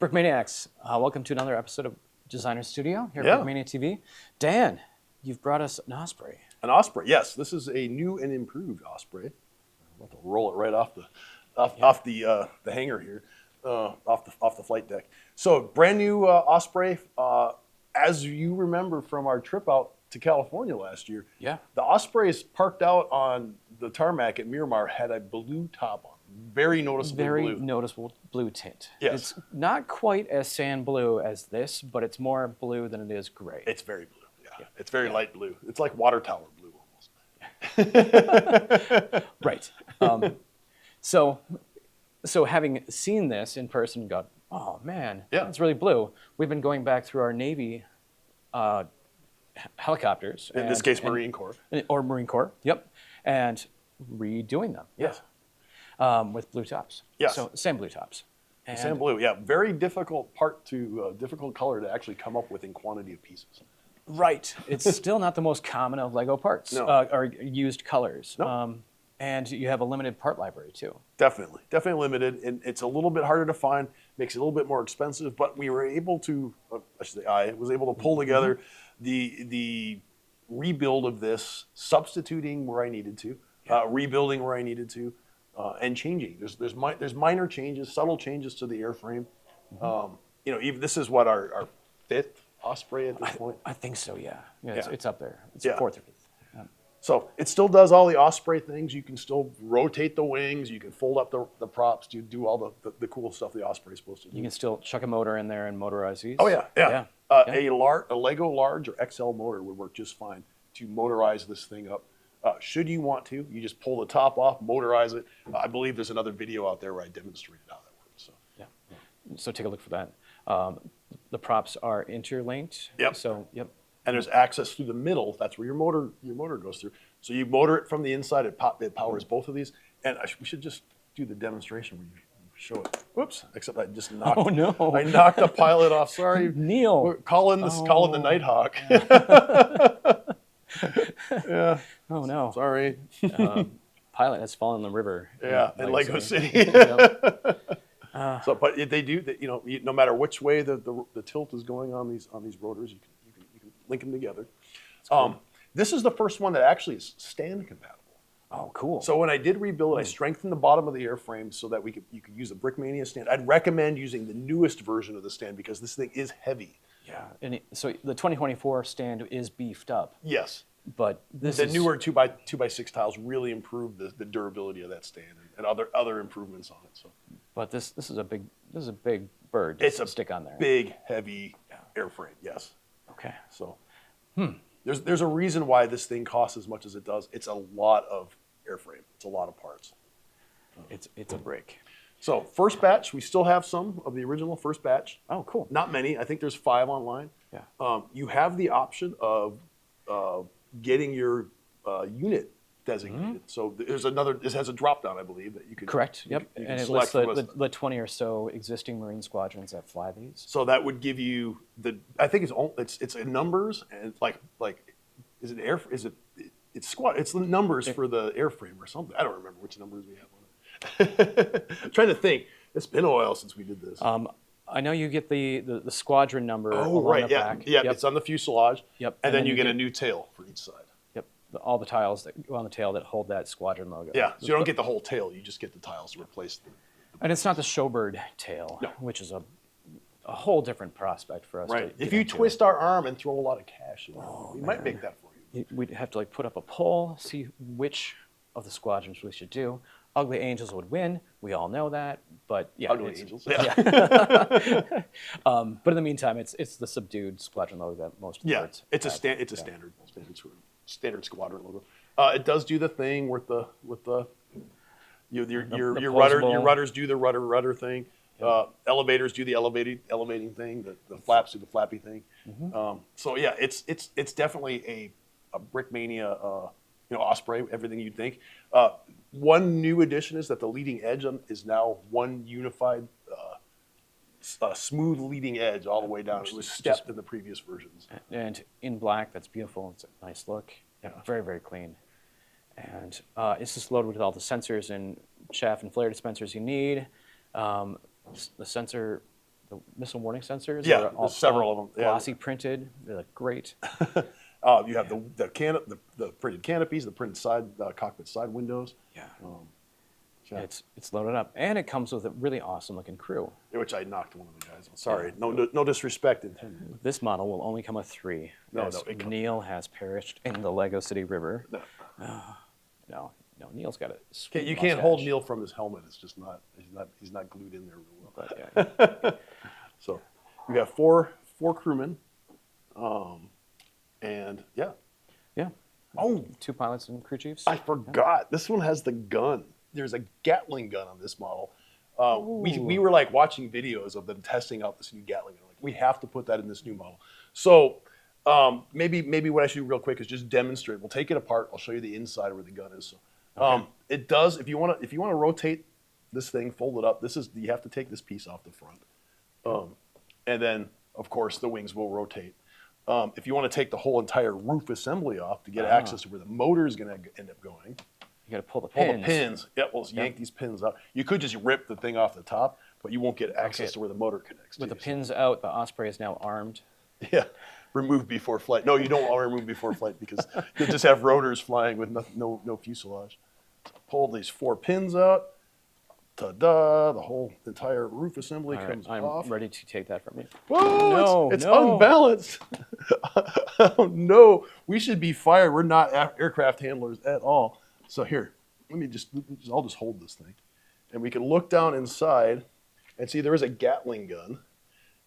Brickmaniacs, welcome to another episode of Designer Studio here at Yeah. Brickmania TV. Dan, you've brought us an Osprey. An Osprey, yes. This is a new and improved Osprey. I'm about to roll it right off the hanger here, off the flight deck. So brand new Osprey. As you remember from our trip out to California last year, Yeah. the Ospreys parked out on the tarmac at Miramar had a blue top on, very noticeable Very blue. noticeable blue tint. Yes. It's not quite as sand blue as this, but it's more blue than it is gray. It's very blue. Yeah. It's very light blue. It's like water tower blue almost. Right. So having seen this in person, got, oh man, Yeah. it's really blue. We've been going back through our Navy helicopters. In this case, Marine Corps. Or Marine Corps, yep. And redoing them. Yes. With blue tops. Yes. So same blue tops. And Sand blue, yeah. Very difficult difficult color to actually come up with in quantity of pieces. right. It's still not the most common of Lego parts No. or used colors. No. And you have a limited part library too. Definitely limited, and it's a little bit harder to find. Makes it a little bit more expensive, but we were able to. I was able to pull together the rebuild of this, substituting where I needed to, rebuilding where I needed to, and changing. There's minor changes, subtle changes to the airframe. Even this is what our fifth Osprey at this point. I think so, yeah. Yeah. It's up there. It's Yeah. fourth or fifth. So it still does all the Osprey things. You can still rotate the wings. You can fold up the props. You do all the cool stuff the Osprey is supposed to do. You can still chuck a motor in there and motorize these. Oh yeah. Yeah. A Lego large or XL motor would work just fine to motorize this thing up. Should you want to, you just pull the top off, motorize it. I believe there's another video out there where I demonstrated how that works. So Yeah. So take a look for that. The props are interlinked. Yep. So, yep. and there's access through the middle. That's where your motor goes through. So you motor it from the inside. It powers both of these. And we should just do the demonstration where you show it. Whoops! Except I just knocked. Oh, no. I knocked the pilot off. Sorry, Neil. We're calling the Nighthawk. Yeah. Oh, no. Sorry. Pilot has fallen in the river. Yeah, in Lego City. Yep. But they do that. No matter which way the tilt is going on these rotors, you can link them together. This is the first one that actually is stand compatible. Oh, cool. So when I did rebuild it, I strengthened the bottom of the airframe so that you could use a Brickmania stand. I'd recommend using the newest version of the stand because this thing is heavy. Yeah. And so the 2024 stand is beefed up, Yes. but this The is newer 2x6 tiles really improved the durability of that stand and other improvements on it. So But this is a big bird. it's to a stick on there. big, heavy airframe. Yes. Okay. So there's a reason why this thing costs as much as it does. It's a lot of airframe. It's a lot of parts. It's a brick. So first batch, we still have some of the original first batch. Oh, cool. Not many. I think there's 5 online. Yeah. You have the option of getting your unit designated. So this has a drop down, I believe, that you can. Correct. you Yep. can And it select lists from the 20 or so existing Marine squadrons that fly these. So that would give you I think it's in numbers and is it's the numbers for the airframe or something. I don't remember which numbers we have on it. I'm trying to think. It's been a while since we did this. I know you get the squadron number. Oh, along right, the yeah. back. Yeah, Yep. it's on the fuselage. Yep. And then you get a new tail for each side. Yep. All the tiles that go on the tail that hold that squadron logo. Yeah, so you don't get the whole tail, you just get the tiles to replace them. And it's not the showbird tail, No. which is a whole different prospect for us. Right. To If get you into. twist our arm and throw a lot of cash in there, we might make that for you. We'd have to put up a poll, see which of the squadrons we should do. Ugly Angels would win. We all know that, but yeah. Ugly Angels. Yeah. But in the meantime, it's the subdued squadron logo that most. Yeah, birds it's a have. standard squadron logo. It does do the thing with the your posable- rudders do the rudder thing. Elevators do the elevating thing. The flaps do the flappy thing. So yeah, it's definitely a Brickmania Osprey. Everything you'd think. One new addition is that the leading edge is now one unified, smooth leading edge all the way down. It was stepped in the previous versions. And in black, that's beautiful. It's a nice look. Yeah. Very, very clean. And it's just loaded with all the sensors and chaff and flare dispensers you need. The sensor, the missile warning sensors. Yeah, are there's several of them. Yeah. Glossy printed. They look great. You have the printed canopies, the printed side cockpit side windows. Yeah. Yeah. It's loaded up, and it comes with a really awesome looking crew. Which I knocked one of the guys on. Sorry, no disrespect intended. This model will only come with 3. No, Neil has perished in the Lego City River. No. No, Neil's got a sweet You can't hold mustache. Neil from his helmet. It's just not. He's not glued in there real well. But, yeah. So we got four crewmen, and yeah. Yeah. Oh, 2 pilots and crew chiefs. I forgot. This one has the gun. There's a Gatling gun on this model. We were like watching videos of them testing out this new Gatling gun. Like, we have to put that in this new model. So maybe what I should do real quick is just demonstrate. We'll take it apart. I'll show you the inside where the gun is. So it does. If you want to rotate this thing, fold it up. You have to take this piece off the front, and then of course the wings will rotate. If you want to take the whole entire roof assembly off to get access to where the motor is going to end up going. You got to pull the Pull pins. the pins. Yeah, we'll yank these pins out. You could just rip the thing off the top, but you won't get access to where the motor connects. With the pins out, the Osprey is now armed. Yeah, remove before flight. No, you don't want to remove before flight because you'll just have rotors flying with no fuselage. Pull these 4 pins out. Ta-da! The whole entire roof assembly All right, comes I'm off. ready to take that from you. Whoa! It's no. unbalanced. Oh no! We should be fired. We're not aircraft handlers at all. So here, I'll just hold this thing, and we can look down inside, and see there is a Gatling gun,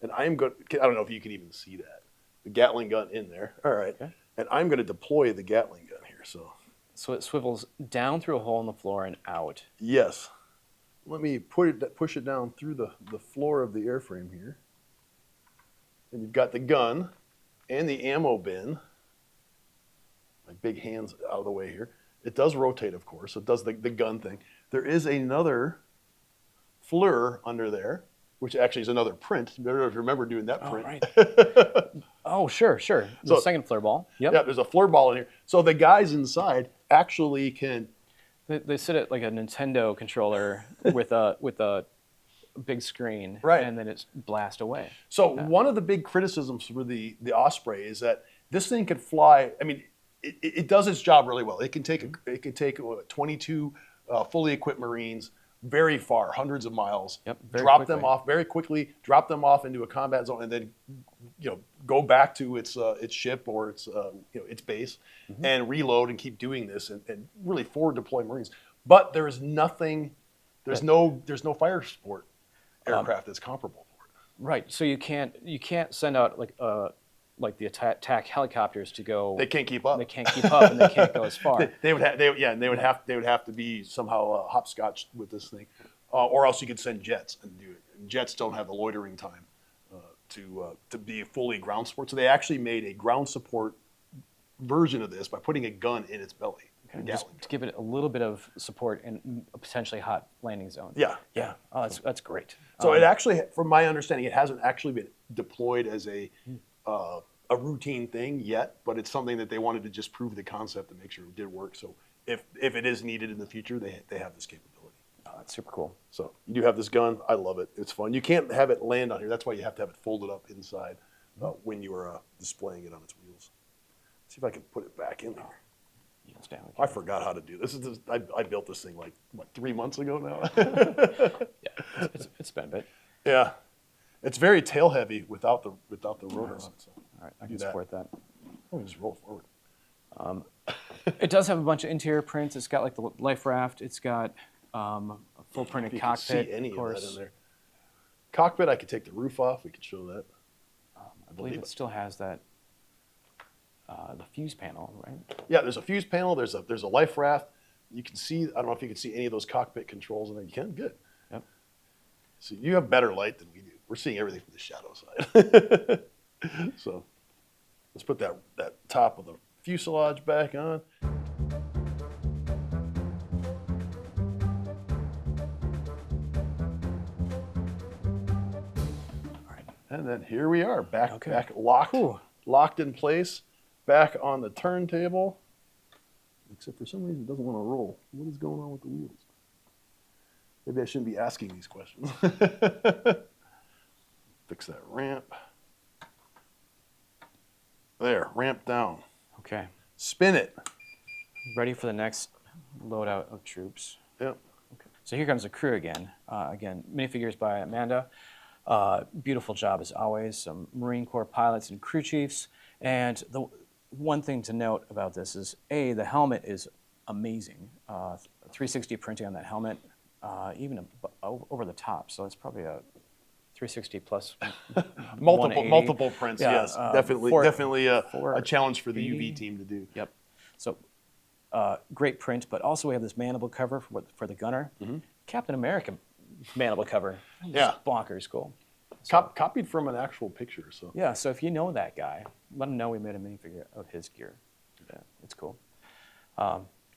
and I don't know if you can even see that, the Gatling gun in there. All right, Okay. and I'm going to deploy the Gatling gun here. So it swivels down through a hole in the floor and out. Yes. Let me push it down through the floor of the airframe here. And you've got the gun and the ammo bin. My big hand's out of the way here. It does rotate, of course. It does the gun thing. There is another FLIR under there, which actually is another print. I don't know if you remember doing that print. Right. Oh, sure. The So- second FLIR ball. Yep. Yeah, there's a FLIR ball in here. So the guys inside actually can... They sit at like a Nintendo controller with a big screen, Right. and then it's blast away. So one of the big criticisms for the Osprey is that this thing could fly. I mean, it does its job really well. It can take 22 fully equipped Marines very far, hundreds of miles. Yep, very drop quickly. them off very quickly. Drop them off into a combat zone, and then go back to its ship or its base, and reload and keep doing this and really forward deploy Marines. But there is nothing. There's no fire support aircraft that's comparable for it. Right. So you can't send out like the attack helicopters to go. They can't keep up. They can't keep up, and they can't go as far. They would have to be somehow hopscotch with this thing, or else you could send jets and do it. And jets don't have the loitering time to be fully ground support. So they actually made a ground support version of this by putting a gun in its belly. Okay, just to give it a little bit of support in a potentially hot landing zone. Yeah. Oh, that's great. So it actually, from my understanding, it hasn't actually been deployed as a routine thing yet, but it's something that they wanted to just prove the concept and make sure it did work. So if it is needed in the future, they have this capability. Oh, that's super cool. So you do have this gun. I love it. It's fun. You can't have it land on here. That's why you have to have it folded up inside when you are displaying it on its wheels. See if I can put it back in there. Heels down. I forgot how to do this. I built this thing like 3 months ago now. Yeah, it's been a bit. Yeah, it's very tail heavy without the rotor on it. So All right, I do can that. support that. Let me just roll forward. It does have a bunch of interior prints. It's got like the life raft. It's got a full printed If you cockpit. can see any of of course. that in there. Cockpit, I could take the roof off. We could show that. I believe it still has that the fuse panel, right? Yeah, there's a fuse panel. There's a life raft. You can see. I don't know if you can see any of those cockpit controls in there. You can. Good. Yep. So you have better light than we do. We're seeing everything from the shadow side. So let's put that top of the fuselage back on. All right. And then here we are, back Whew. locked in place, back on the turntable. Except for some reason it doesn't want to roll. What is going on with the wheels? Maybe I shouldn't be asking these questions. Fix that ramp. There, ramp down. Okay. Spin it. Ready for the next loadout of troops. Yep. Okay. So here comes the crew again. Again, minifigures by Amanda. Beautiful job as always. Some Marine Corps pilots and crew chiefs. And the one thing to note about this is, A, the helmet is amazing. 360 printing on that helmet, even over the top. So it's probably a 360 plus multiple prints. Yeah, Yes, definitely a challenge for the 480. UV team to do. Yep. So great print, but also we have this mandible cover for the gunner. Captain America mandible cover. Yeah. Bonkers cool. So, Copied from an actual picture. So yeah, so if you know that guy, let him know we made a minifigure of his gear. Yeah, it's cool.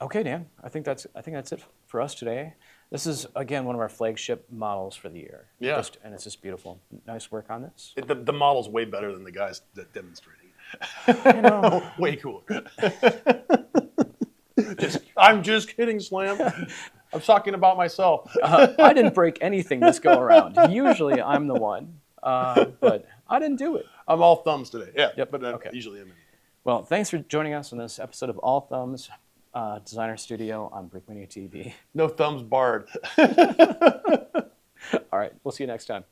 Okay, Dan, I think that's it for us today. This is again one of our flagship models for the year. Yeah. And it's just beautiful. Nice work on this. the model's way better than the guys that demonstrating. You know, Way cooler. I'm just kidding, Slam. I'm talking about myself. I didn't break anything this go around. Usually I'm the one, but I didn't do it. I'm all thumbs today. Yeah, Yep. but Okay. usually I'm in. Well, thanks for joining us on this episode of All Thumbs Designer Studio on Brickmania TV. No thumbs barred. All right, we'll see you next time.